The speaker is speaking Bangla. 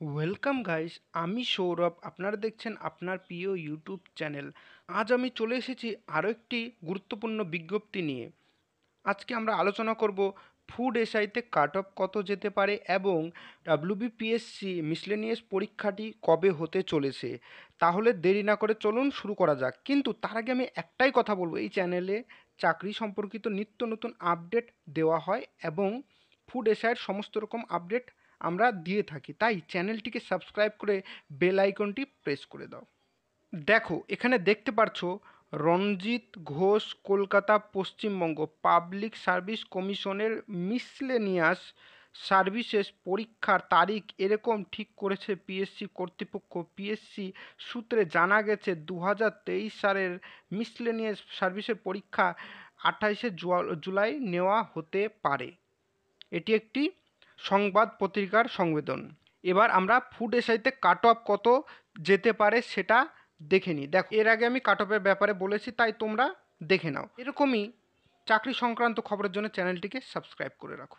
ওয়েলকাম গাইস, আমি সৌরভ। আপনারা দেখছেন আপনার প্রিয় ইউটিউব চ্যানেল। আজ আমি চলে এসেছি আরও একটি গুরুত্বপূর্ণ বিজ্ঞপ্তি নিয়ে। আজকে আমরা আলোচনা করব ফুড এসআইতে কাট অফ কত যেতে পারে এবং ডাব্লিউবিপিএসসি মিসলেনিয়াস পরীক্ষাটি কবে হতে চলেছে। তাহলে দেরি না করে চলুন শুরু করা যাক। কিন্তু তার আগে আমি একটাই কথা বলবো, এই চ্যানেলে চাকরি সম্পর্কিত নিত্য নতুন আপডেট দেওয়া হয় এবং ফুড এসআইয়ের সমস্ত রকম আপডেট আমরা দিয়ে থাকি। তাই চ্যানেলটিকে সাবস্ক্রাইব করে বেল আইকনটি প্রেস করে দাও। দেখো, এখানে দেখতে পারছো রণজিৎ ঘোষ, কলকাতা, পশ্চিমবঙ্গ পাবলিক সার্ভিস কমিশনের মিসলেনিয়াস সার্ভিসেস পরীক্ষার তারিখ এরকম ঠিক করেছে পিএসসি কর্তৃপক্ষ। পিএসসি সূত্রে জানা গেছে 2023 সালের মিসলেনিয়াস সার্ভিসের পরীক্ষা 28শে জুলাই নেওয়া হতে পারে। এটি একটি সংবাদ পত্রিকার সংবেদন। এবার আমরা ফুড এসআইতে কাট অফ কত যেতে পারে সেটা দেখে নিই। দেখো, এর আগে আমি কাট অফের ব্যাপারে বলেছি, তাই তোমরা দেখে নাও। এরকমই চাকরি সংক্রান্ত খবরের জন্য চ্যানেলটিকে সাবস্ক্রাইব করে রাখো।